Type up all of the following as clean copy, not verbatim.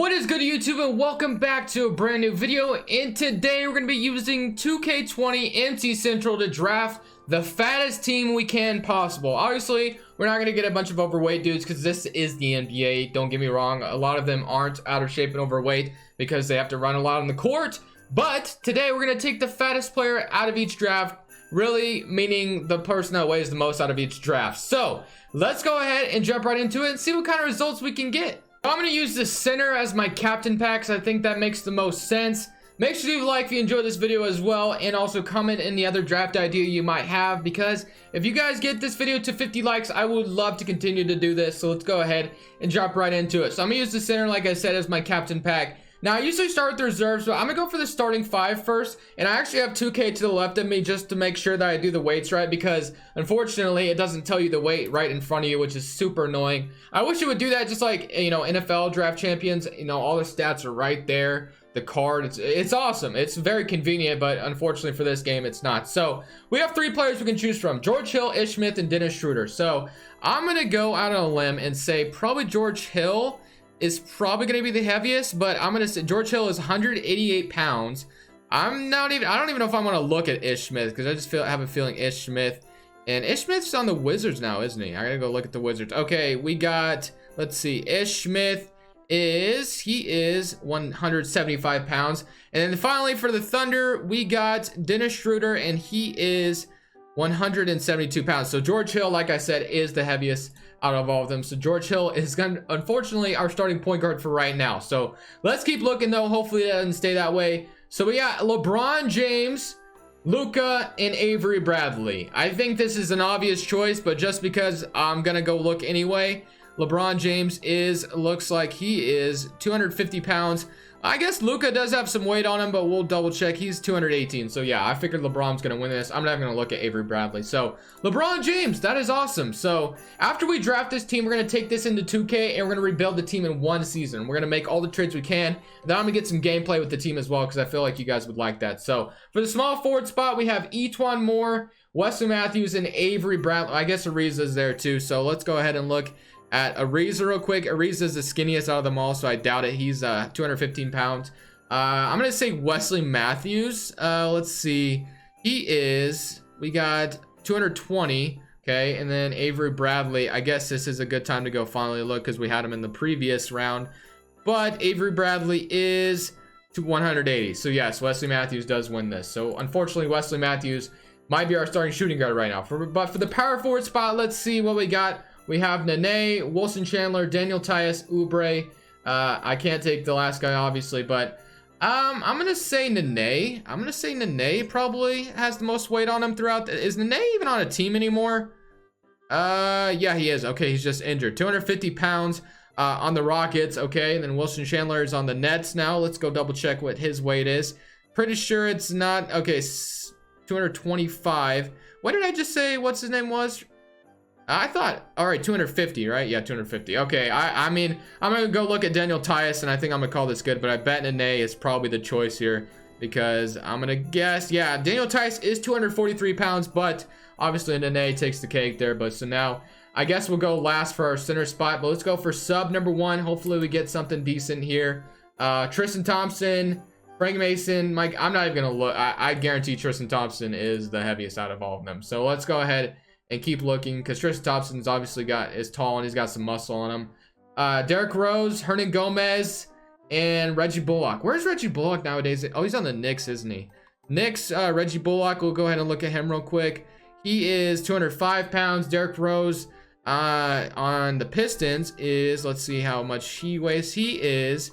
What is good, YouTube, and welcome back to a brand new video. And today we're going to be using 2K20 MC Central to draft the fattest team we can possible. Obviously, we're not going to get a bunch of overweight dudes because this is the NBA. Don't get me wrong, a lot of them aren't out of shape and overweight because they have to run a lot on the court. But today we're going to take the fattest player out of each draft, really meaning the person that weighs the most out of each draft. So let's go ahead and jump right into it and see what kind of results we can get. I'm going to use the center as my captain pack because I think that makes the most sense. Make sure to leave a like if you enjoyed this video as well, and also comment any other draft idea you might have, because if you guys get this video to 50 likes, I would love to continue to do this. So let's go ahead and jump right into it. So I'm going to use the center, like I said, as my captain pack. Now, I usually start with the reserves, but I'm going to go for the starting five first. And I actually have 2K to the left of me just to make sure that I do the weights right, because unfortunately, it doesn't tell you the weight right in front of you, which is super annoying. I wish it would do that just like, you know, NFL draft champions. You know, all the stats are right there. The card, it's awesome. It's very convenient, but unfortunately for this game, it's not. So we have three players we can choose from: George Hill, Ish Smith, and Dennis Schroeder. So I'm going to go out on a limb and say probably George Hill is probably going to be the heaviest, but I'm going to say George Hill is 188 pounds. I don't even know if I want to look at Ish Smith, because I just have a feeling Ish Smith, and Ish Smith's on the Wizards now, isn't he? I got to go look at the Wizards. Okay, we got, let's see, Ish Smith is 175 pounds. And then finally for the Thunder, we got Dennis Schroeder, and he is 172 pounds. So George Hill, like I said, is the heaviest out of all of them. So George Hill is gonna, unfortunately, our starting point guard for right now. So let's keep looking though. Hopefully it doesn't stay that way. So we got LeBron James, Luka, and Avery Bradley. I think this is an obvious choice, but just because I'm gonna go look anyway. LeBron James looks like he is 250 pounds. I guess Luka does have some weight on him, but we'll double check. He's 218. So yeah, I figured LeBron's going to win this. I'm not going to look at Avery Bradley. So LeBron James, that is awesome. So after we draft this team, we're going to take this into 2K and we're going to rebuild the team in one season. We're going to make all the trades we can. Then I'm going to get some gameplay with the team as well, because I feel like you guys would like that. So for the small forward spot, we have Etwan Moore, Wesley Matthews, and Avery Bradley. I guess Ariza's there too. So let's go ahead and look at Ariza real quick. Ariza is the skinniest out of them all, so I doubt it. He's 215 pounds. I'm gonna say Wesley Matthews. Let's see. We got 220. Okay, and then Avery Bradley. I guess this is a good time to go finally look, because we had him in the previous round. But Avery Bradley is to 180. So yes, Wesley Matthews does win this. So unfortunately, Wesley Matthews might be our starting shooting guard right now. But for the power forward spot, let's see what we got. We have Nene, Wilson Chandler, Daniel Tyus, Oubre. I can't take the last guy, obviously, but I'm going to say Nene. I'm going to say Nene probably has the most weight on him throughout. Is Nene even on a team anymore? Yeah, he is. Okay, he's just injured. 250 pounds on the Rockets. Okay, and then Wilson Chandler is on the Nets now. Let's go double check what his weight is. Pretty sure it's not. Okay, 225. What did I just say? What's his name was? I thought, all right, 250, right? Yeah, 250. Okay, I mean, I'm going to go look at Daniel Tyus, and I think I'm going to call this good, but I bet Nene is probably the choice here, because I'm going to guess, yeah, Daniel Tyus is 243 pounds, but obviously Nene takes the cake there. But so now, I guess we'll go last for our center spot, but let's go for sub number one. Hopefully we get something decent here. Tristan Thompson, Frank Mason, Mike, I'm not even going to look. I guarantee Tristan Thompson is the heaviest out of all of them. So let's go ahead and keep looking, because Tristan Thompson's obviously is tall and he's got some muscle on him. Derrick Rose, Hernan Gomez, and Reggie Bullock. Where's Reggie Bullock nowadays? Oh, he's on the Knicks, isn't he? Knicks, Reggie Bullock, we'll go ahead and look at him real quick. He is 205 pounds. Derrick Rose on the Pistons is, let's see how much he weighs. He is,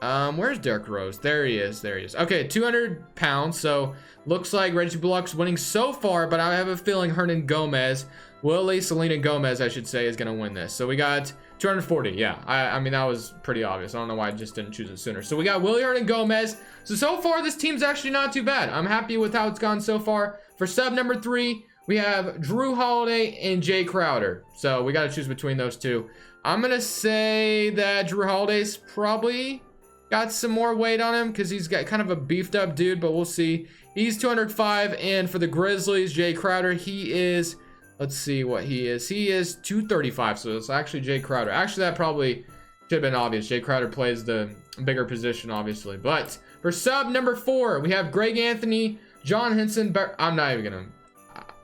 where's Derrick Rose? There he is. Okay, 200 pounds. So looks like Reggie Bullock's winning so far, but I have a feeling Hernan Gomez, Selena Gomez, I should say, is going to win this. So we got 240. Yeah, I mean, that was pretty obvious. I don't know why I just didn't choose it sooner. So we got Willie Hernan Gomez. So far, this team's actually not too bad. I'm happy with how it's gone so far. For sub number 3, we have Drew Holiday and Jay Crowder. So we got to choose between those two. I'm going to say that Drew Holiday's probably got some more weight on him, because he's got kind of a beefed up dude, but we'll see. He's 205, and for the Grizzlies, Jay Crowder, he is, let's see what he is. He is 235, so it's actually Jay Crowder. Actually, that probably Should have been obvious. Jay Crowder plays the bigger position, obviously. But for sub number 4, we have Greg Anthony, John Henson. I'm not even gonna.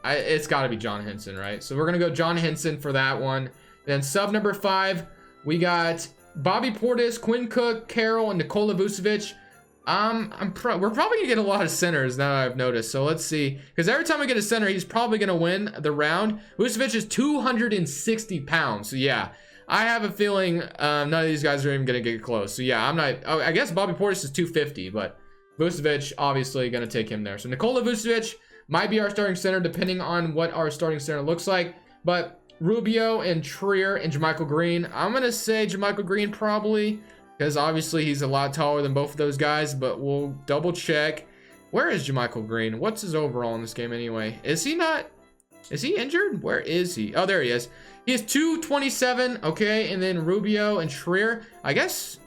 It's got to be John Henson, right? So we're gonna go John Henson for that one. Then sub number 5, we got Bobby Portis, Quinn Cook, Carroll, and Nikola Vucevic. We're probably gonna get a lot of centers now that I've noticed. So let's see, because every time we get a center, he's probably gonna win the round. Vucevic is 260 pounds. So yeah, I have a feeling none of these guys are even gonna get close. So yeah, I'm not. Oh, I guess Bobby Portis is 250, but Vucevic obviously gonna take him there. So Nikola Vucevic might be our starting center, depending on what our starting center looks like. But Rubio and Trier and JaMychal Green, I'm gonna say JaMychal Green probably, because obviously he's a lot taller than both of those guys, but we'll double check. Where is JaMychal Green? What's his overall in this game anyway? Is he injured? Where is he? Oh, there he is. He is 227. Okay, and then Rubio and Trier, I guess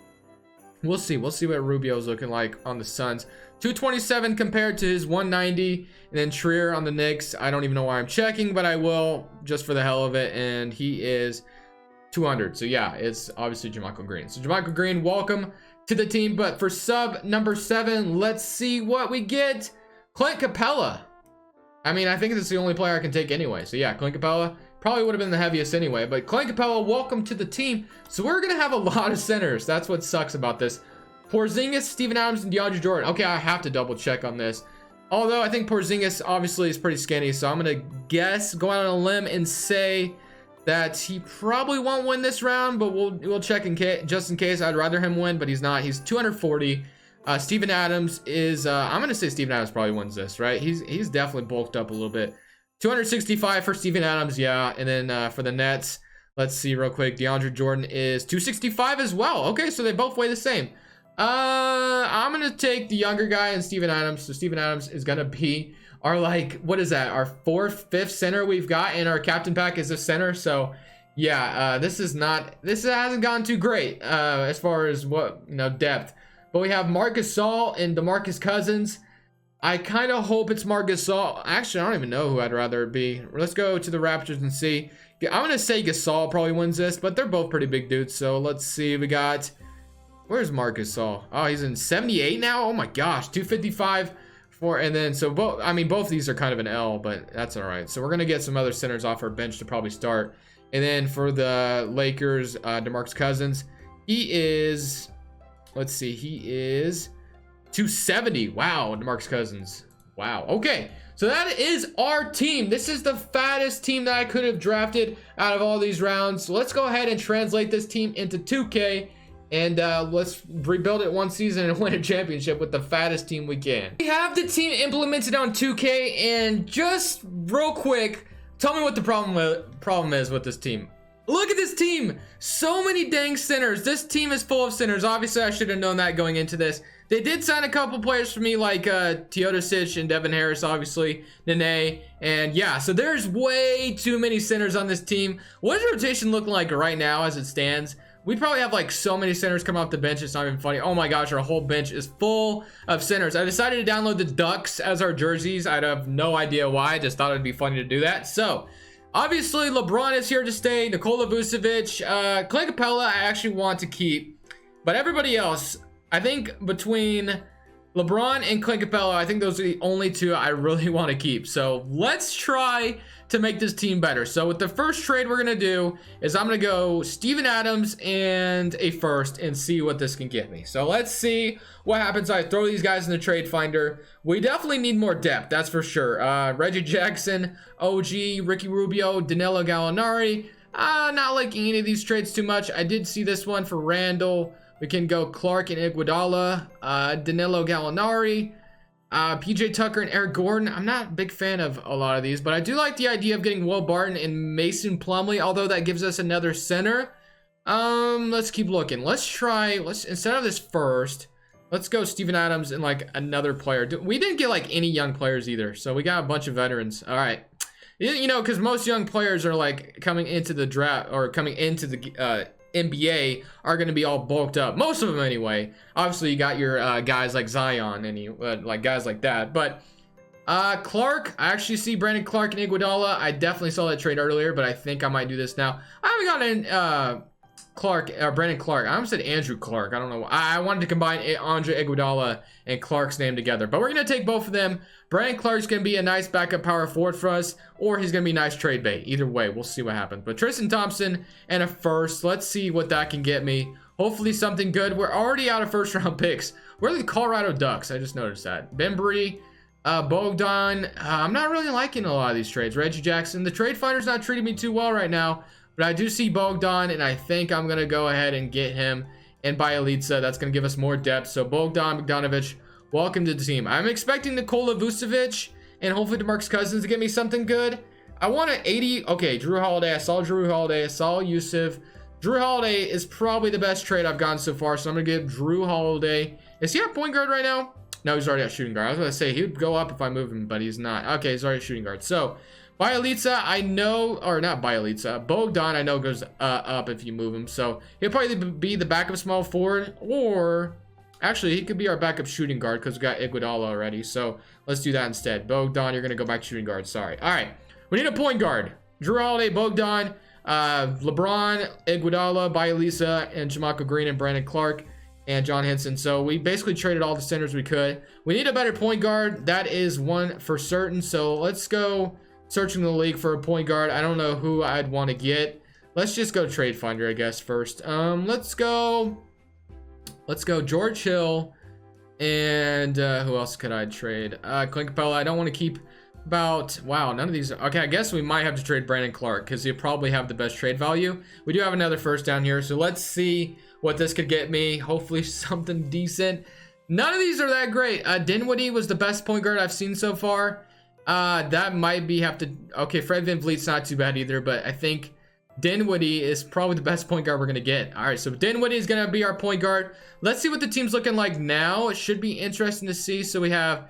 we'll see what Rubio's looking like on the Suns. 227 compared to his 190, and then Trier on the Knicks, I don't even know why I'm checking, but I will just for the hell of it, and he is 200. So yeah, it's obviously JaMychal Green. So JaMychal Green, welcome to the team. But for sub number 7, let's see what we get. Clint Capella. I mean, I think this is the only player I can take anyway. So yeah, Clint Capella probably would have been the heaviest anyway. But Clint Capella, welcome to the team. So we're gonna have a lot of centers. That's what sucks about this. Porzingis, Steven Adams, and DeAndre Jordan. Okay, I have to double check on this. Although I think Porzingis obviously is pretty skinny, so I'm gonna guess, go out on a limb and say that he probably won't win this round, but we'll check in case, just in case. I'd rather him win, but he's not. He's 240. Steven Adams is I'm gonna say Steven Adams probably wins this, right? He's definitely bulked up a little bit. 265 for Steven Adams, yeah. And then for the Nets, let's see real quick. DeAndre Jordan is 265 as well. Okay, so they both weigh the same. I'm gonna take the younger guy and Steven Adams. So Steven Adams is gonna be our, like, what is that, our 4th, 5th center we've got, and our captain pack is a center. So yeah, this hasn't gone too great as far as depth. But we have Marc Gasol and DeMarcus Cousins. I kind of hope it's Marc Gasol. Actually, I don't even know who I'd rather it be. Let's go to the Raptors and see. I'm gonna say Gasol probably wins this, but they're both pretty big dudes. So let's see. We got, where's Marc Gasol? Oh, he's in 78 now. Oh my gosh, 255 for, and then so both. I mean, both of these are kind of an L, but that's all right. So we're gonna get some other centers off our bench to probably start. And then for the Lakers, DeMarcus Cousins, he is, let's see, he is 270. Wow, DeMarcus Cousins. Wow. Okay, so that is our team. This is the fattest team that I could have drafted out of all these rounds. So let's go ahead and translate this team into 2K. And let's rebuild it one season and win a championship with the fattest team we can. We have the team implemented on 2K, and just real quick, tell me what the problem is with this team. Look at this team. So many dang centers. This team is full of centers. Obviously, I should have known that going into this. They did sign a couple players for me, like Teodosic and Devin Harris, obviously, Nene, and yeah, so there's way too many centers on this team. What is rotation looking like right now as it stands? We probably have like so many centers come off the bench, it's not even funny. Oh my gosh, our whole bench is full of centers. I decided to download the Ducks as our jerseys. I have no idea why, I just thought it'd be funny to do that. So obviously LeBron is here to stay, Nikola Vucevic, Clint Capella I actually want to keep, but everybody else, I think between LeBron and Clint Capella, I think those are the only two I really want to keep. So let's try to make this team better. So with the first trade we're going to do is I'm going to go Steven Adams and a first and see what this can get me. So let's see what happens. I throw these guys in the trade finder. We definitely need more depth, that's for sure. Reggie Jackson, OG, Ricky Rubio, Danilo Gallinari. Not liking any of these trades too much. I did see this one for Randall. We can go Clark and Iguodala, Danilo Gallinari, PJ Tucker and Eric Gordon. I'm not a big fan of a lot of these, but I do like the idea of getting Will Barton and Mason Plumlee, although that gives us another center. Let's keep looking. Let's instead of this first, let's go Steven Adams and like another player. We didn't get like any young players either, so we got a bunch of veterans. All right. You know, because most young players are like coming into the draft or coming into the NBA are going to be all bulked up, most of them anyway. Obviously you got your guys like Zion and like guys like that, but Clark, I actually see Brandon Clark and Iguodala. I definitely saw that trade earlier, but I think I might do this now. I haven't gotten Clark, or Brandon Clark. I almost said Andrew Clark. I don't know. I wanted to combine Andre Iguodala and Clark's name together, but we're going to take both of them. Brandon Clark's going to be a nice backup power forward for us, or he's going to be nice trade bait. Either way, we'll see what happens. But Tristan Thompson and a first. Let's see what that can get me. Hopefully something good. We're already out of first round picks. Where are the Colorado Ducks? I just noticed that. Bembry, Bogdan. I'm not really liking a lot of these trades. Reggie Jackson. The trade finder's not treating me too well right now. But I do see Bogdan, and I think I'm going to go ahead and get him and buy Elitsa. That's going to give us more depth. So Bogdan Bogdanovic, welcome to the team. I'm expecting Nikola Vucevic and hopefully DeMarcus Cousins to get me something good. I want an 80. Okay, Drew Holiday. I saw Drew Holiday. I saw Yusuf. Drew Holiday is probably the best trade I've gotten so far. So I'm going to give Drew Holiday. Is he at point guard right now? No, he's already at shooting guard. I was going to say he would go up if I move him, but he's not. Okay, he's already at shooting guard. So Bielitsa, I know, or not Bielitsa, Bogdan, I know goes up if you move him. So he'll probably be the backup small forward, or actually he could be our backup shooting guard because we got Iguodala already. So let's do that instead. Bogdan, you're going to go back shooting guard. Sorry. All right. We need a point guard. Drew Holiday, Bogdan, LeBron, Iguodala, Bielitsa, and Jamaica Green and Brandon Clark and John Henson. So we basically traded all the centers we could. We need a better point guard. That is one for certain. So let's go searching the league for a point guard. I don't know who I'd want to get. Let's just go trade finder, I guess, first. Let's go George Hill, and who else could I trade? Clint Capella. I don't want to keep about, wow, none of these. Okay, I guess we might have to trade Brandon Clark because he'll probably have the best trade value. We do have another first down here, so let's see what this could get me. Hopefully something decent. None of these are that great. Dinwiddie was the best point guard I've seen so far. That might be okay, Fred VanVleet's not too bad either, but I think Dinwiddie is probably the best point guard we're going to get. All right, so Dinwiddie is going to be our point guard. Let's see what the team's looking like now. It should be interesting to see. So we have,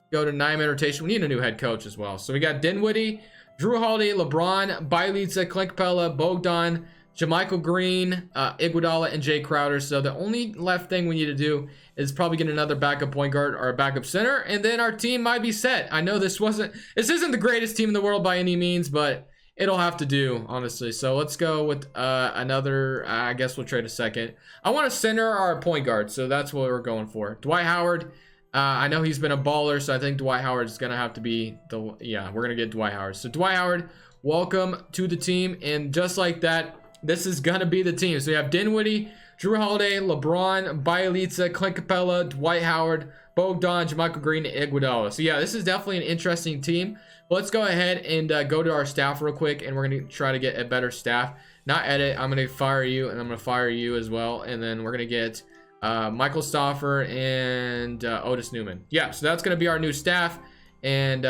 go to 9-man rotation. We need a new head coach as well. So we got Dinwiddie, Drew Holiday, LeBron, Bielitsa, Clint Capella, Bogdan, JaMychal Green, Iguodala, and Jay Crowder. So the only left thing we need to do is probably get another backup point guard or a backup center, and then our team might be set. I know this isn't the greatest team in the world by any means, but it'll have to do, honestly. So let's go with another, I guess we'll trade a second. I want to center our point guard, so that's what we're going for. Dwight Howard, I know he's been a baller, so I think Dwight Howard is going to have to be we're going to get Dwight Howard. So Dwight Howard, welcome to the team, and just like that, this is going to be the team. So we have Dinwiddie, Drew Holiday, LeBron, Bielitsa, Clint Capella, Dwight Howard, Bogdan, JaMychal Green, and Iguodala. So yeah, this is definitely an interesting team. But let's go ahead and go to our staff real quick, and we're going to try to get a better staff. Not edit. I'm going to fire you, and I'm going to fire you as well. And then we're going to get Michael Stauffer and Otis Newman. Yeah, so that's going to be our new staff. And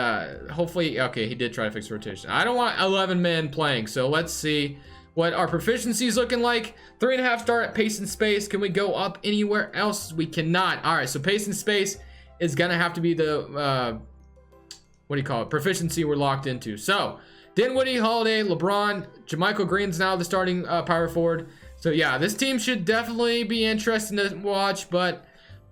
hopefully, okay, he did try to fix rotation. I don't want 11 men playing, so let's see what our proficiency is looking like. 3.5 star at pace and space. Can we go up anywhere else? We cannot. All right, so pace and space is gonna have to be the what do you call it, proficiency we're locked into. So Dinwiddie, Holiday, LeBron, JaMychal Green's now the starting power forward. So yeah, this team should definitely be interesting to watch, but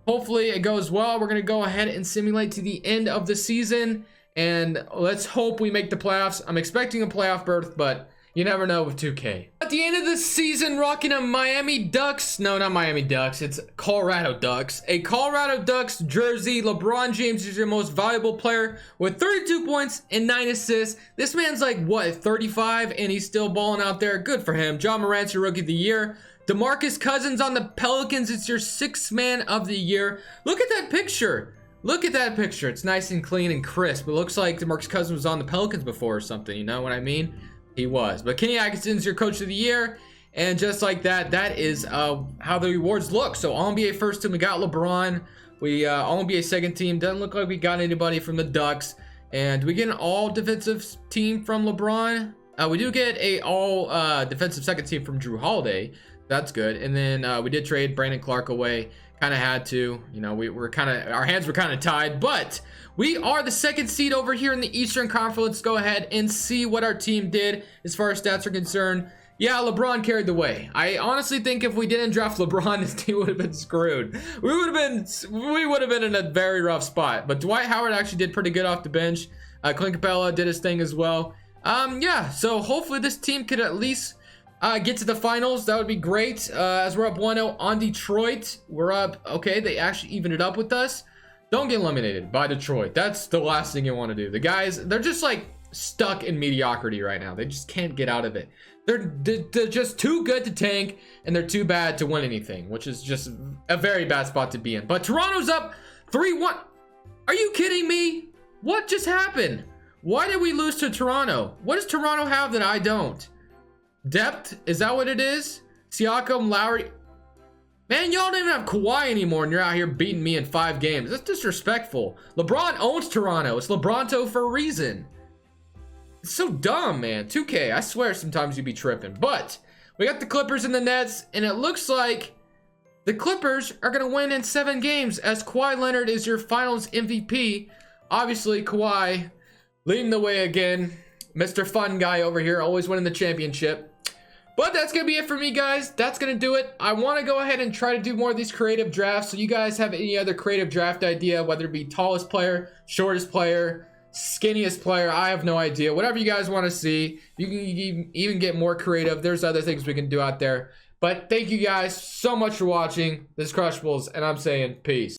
hopefully it goes well. We're gonna go ahead and simulate to the end of the season, and let's hope we make the playoffs. I'm expecting a playoff berth, but you never know with 2K. At the end of the season, rocking a Miami Ducks. No, not Miami Ducks. It's Colorado Ducks. A Colorado Ducks jersey. LeBron James is your most valuable player with 32 points and 9 assists. This man's like, what, 35? And he's still balling out there. Good for him. John Morant's your rookie of the year. DeMarcus Cousins on the Pelicans. It's your 6th man of the year. Look at that picture. Look at that picture. It's nice and clean and crisp. It looks like DeMarcus Cousins was on the Pelicans before or something. You know what I mean? He was. But Kenny Atkinson's your coach of the year. And just like that, that is how the rewards look. So all NBA first team, we got LeBron. We all NBA second team. Doesn't look like we got anybody from the Ducks. And we get an all defensive team from LeBron. We do get a all defensive second team from Drew Holiday. That's good. And then we did trade Brandon Clark away. Kind of had to. You know, our hands were kind of tied. But we are the 2nd seed over here in the Eastern Conference. Let's go ahead and see what our team did as far as stats are concerned. Yeah, LeBron carried the way. I honestly think if we didn't draft LeBron, this team would have been screwed. We would have been in a very rough spot. But Dwight Howard actually did pretty good off the bench. Clint Capella did his thing as well. Yeah, so hopefully this team could at least get to the finals, that would be great. As we're up 1-0 on Detroit. We're up, okay, they actually evened it up with us. Don't get eliminated by Detroit. That's the last thing you want to do. The guys, they're just like stuck in mediocrity right now. They just can't get out of it. They're just too good to tank, and they're too bad to win anything, which is just a very bad spot to be in. But Toronto's up 3-1. Are you kidding me? What just happened? Why did we lose to Toronto? What does Toronto have that I don't? Depth? Is that what it is? Siakam, Lowry. Man, y'all don't even have Kawhi anymore, and you're out here beating me in 5 games. That's disrespectful. LeBron owns Toronto. It's LeBronto for a reason. It's so dumb, man. 2K, I swear sometimes you be tripping. But we got the Clippers and the Nets, and it looks like the Clippers are going to win in 7 games as Kawhi Leonard is your finals MVP. Obviously, Kawhi leading the way again. Mr. Fun Guy over here, always winning the championship. But that's going to be it for me, guys. That's going to do it. I want to go ahead and try to do more of these creative drafts. So you guys have any other creative draft idea, whether it be tallest player, shortest player, skinniest player, I have no idea. Whatever you guys want to see. You can even get more creative. There's other things we can do out there. But thank you guys so much for watching. This is Crushables, and I'm saying peace.